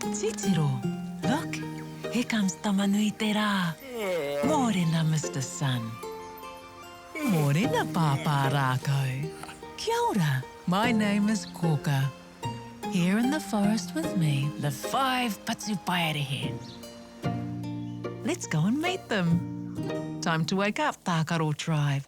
Titiro, look, here comes Tamanui Te Rā. Morena, Mr. Sun. Morena, Papa Rākau. Kia ora, my name is Koka. Here in the forest with me, the 5 Patupaerehe. Let's go and meet them. Time to wake up, Tākaro tribe.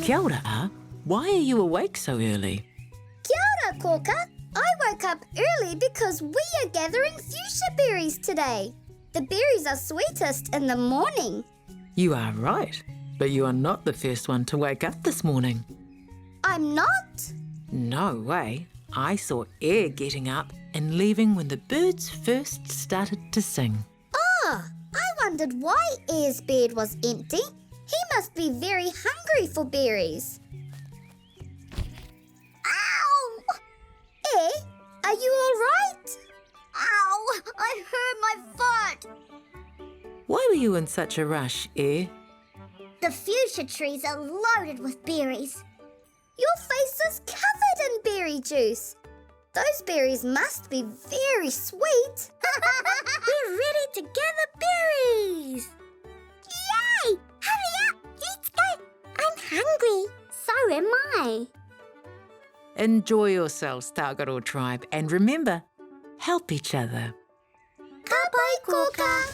Kia ora. Why are you awake so early? Kia ora, Koka. I woke up early because we are gathering fuchsia berries today. The berries are sweetest in the morning. You are right, but you are not the first one to wake up this morning. I'm not? No way. I saw Air getting up and leaving when the birds first started to sing. Oh, I wondered why Air's bed was empty. He must be very hungry for berries. Ow! Air, are you all right? Ow! I hurt my foot. Why were you in such a rush, Air? The fuchsia trees are loaded with berries. Your face is covered in berry juice. Those berries must be very sweet. We're ready to gather berries. Yay! Hurry up! Let's go! I'm hungry. So am I. Enjoy yourselves, Tākaro tribe, and remember, help each other. Ka pai, Koka.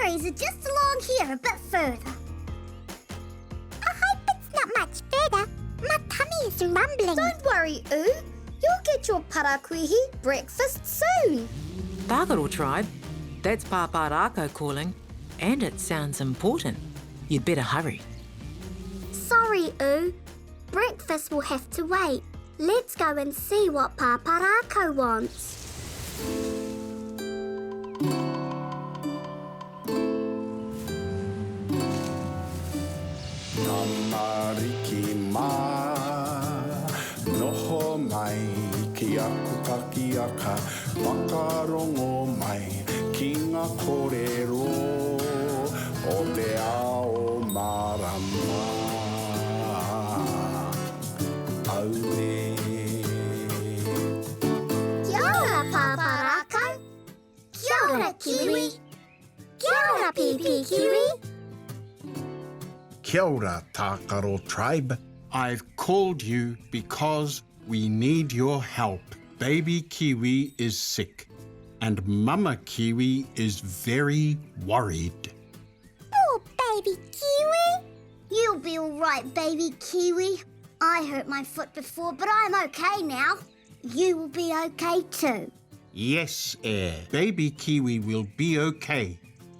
Are just along here a bit further. I hope it's not much further. My tummy is rumbling. Don't worry, Oo. You'll get your parakuihi breakfast soon. Tākaro tribe, that's Papa Rākau calling, and it sounds important. You'd better hurry. Sorry, Oo. Breakfast will have to wait. Let's go and see what Papa Rākau wants. Tamariki mā, noho mai, ki aku kakiaka, wakarongo mai, ki ngā kōrero, o te ao marama. Aue. Kia ora, Papa Rākau. Kia ora, Kiwi. Kia ora, Pipi Kiwi. Kia ora, Tākaro tribe. I've called you because we need your help. Baby Kiwi is sick, and Mama Kiwi is very worried. Oh, Baby Kiwi. You'll be all right, Baby Kiwi. I hurt my foot before, but I'm okay now. You will be okay too. Yes, Air. Baby Kiwi will be okay,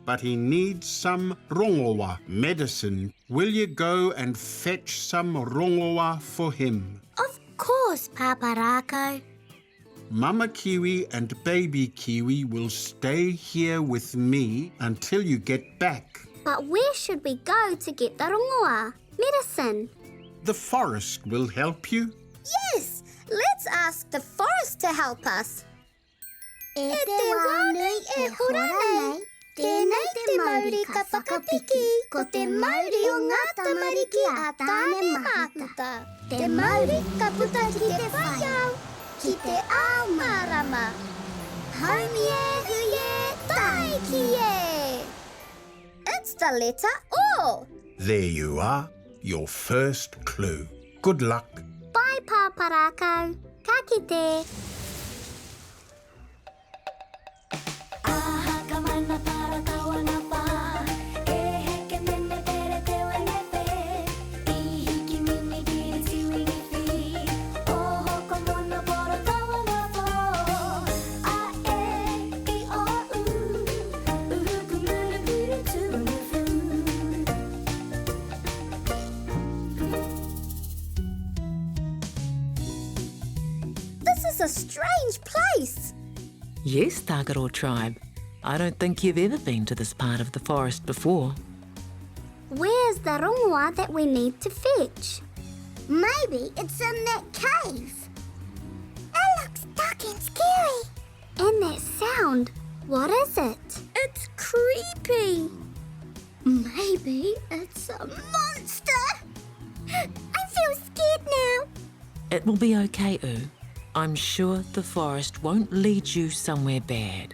but he needs some rongoa medicine. Will you go and fetch some rongoa for him? Of course, Papa Rako. Mama Kiwi and baby Kiwi will stay here with me until you get back. But where should we go to get the rongoa medicine? The forest will help you. Yes, let's ask the forest to help us. E te wānui e hora nei, tēnei te mauri ka whakapiki, ko te mauri o ngā tamariki a tāne mahuta. Te mauri ka puta ki te whaiau, ki te ao marama. Haumie huie tai ki e. It's the letter O. There you are, your first clue. Good luck. Bye, Papa Rako. Ka kite. This is a strange place. Yes, Tākaro tribe. I don't think you've ever been to this part of the forest before. Where's the rongoa that we need to fetch? Maybe it's in that cave. It looks dark and scary. And that sound, what is it? It's creepy. Maybe it's a monster. I feel scared now. It will be okay, Oo. I'm sure the forest won't lead you somewhere bad.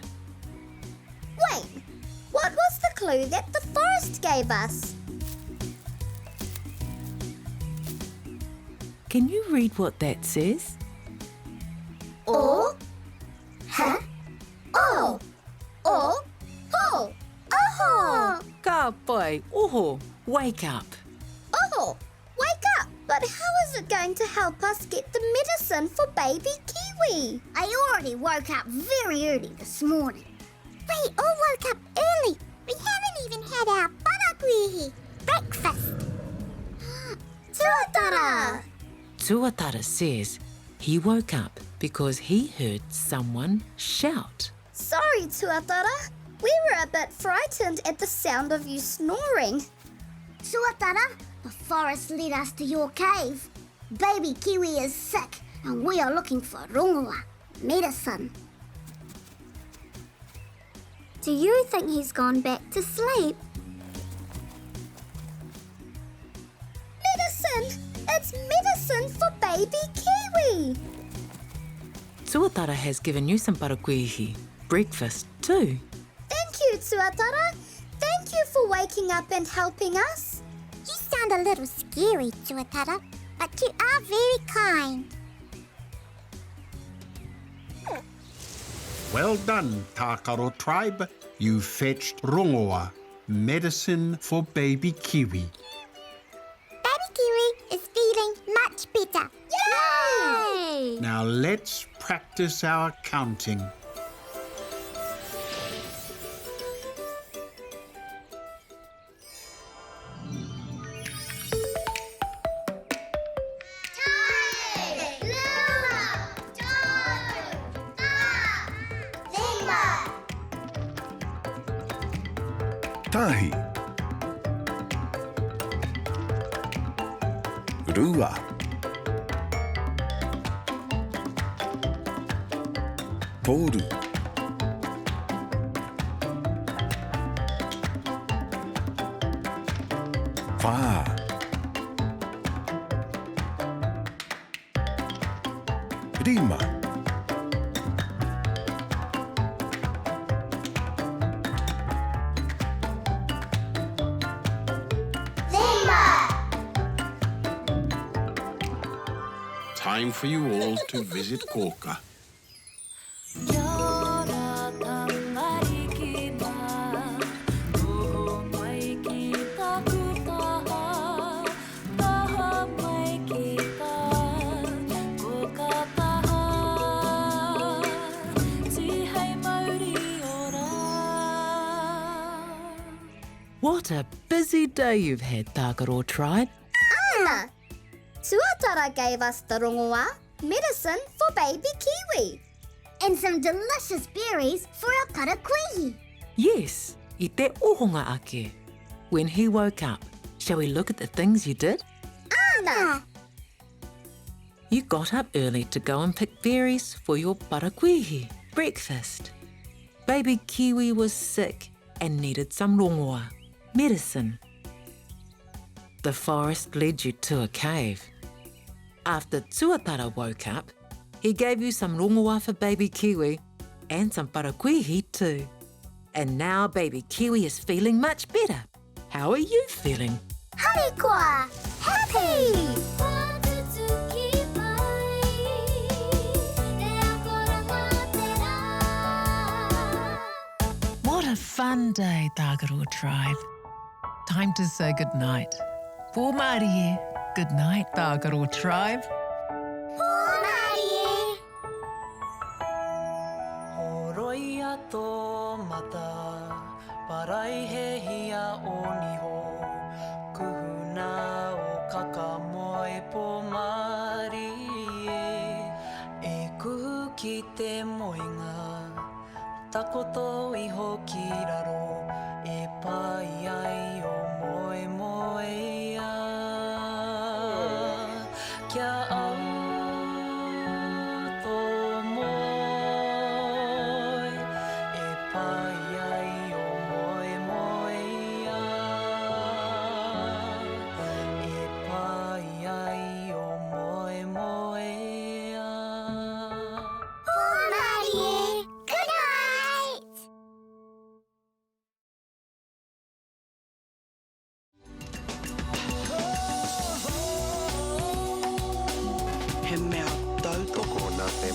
Wait, what was the clue that the forest gave us? Can you read what that says? O, ha, o, ho. Oho! Ka pai, oho, wake up. Oh, wake up! But how is it going to help us get the medicine for baby Kiwi? I already woke up very early this morning. We all woke up early. We haven't even had our parakuihi, breakfast. Tuatara! Tuatara says he woke up because he heard someone shout. Sorry, Tuatara. We were a bit frightened at the sound of you snoring. Tuatara, the forest led us to your cave. Baby Kiwi is sick and we are looking for rongoa, medicine. Do you think he's gone back to sleep? Medicine! It's medicine for baby Kiwi! Tuatara has given you some parakuihi, breakfast too. Thank you, Tuatara. Thank you for waking up and helping us. You sound a little scary, Tuatara, but you are very kind. Well done, Tākaro tribe. You fetched rongoa, medicine for baby Kiwi. Baby Kiwi is feeling much better. Yay! Now let's practice our counting. Tahi. Rua. Toru. Wha. Rima. Time for you all to visit Koka. What a busy day you've had, Tākaro tribe. Anna, Tuatara gave us the rongoa, medicine for baby kiwi. And some delicious berries for our parakuihi. Yes, I te ohonga ake. When he woke up, shall we look at the things you did? Anna! You got up early to go and pick berries for your parakuihi breakfast. Baby Kiwi was sick and needed some rongoa, medicine. The forest led you to a cave. After Tuatara woke up, he gave you some rongoa for baby Kiwi and some parakuihi too. And now baby Kiwi is feeling much better. How are you feeling? Halikwa! Happy! What a fun day, Tākaro tribe. Time to say goodnight. Pō Mārie. Good night, Tākaro tribe. Horoia tō mata, parai he hia o niho, kuhuna o kakamoe pō Mārie, e kuhu ki te moenga, takoto iho ki raro, e pai ai o moe moe ia. Kia au tō moe, e pai ai o moe moe ia. E pai ai o moe moe ia. Good night! He mea tautoko Ko nā te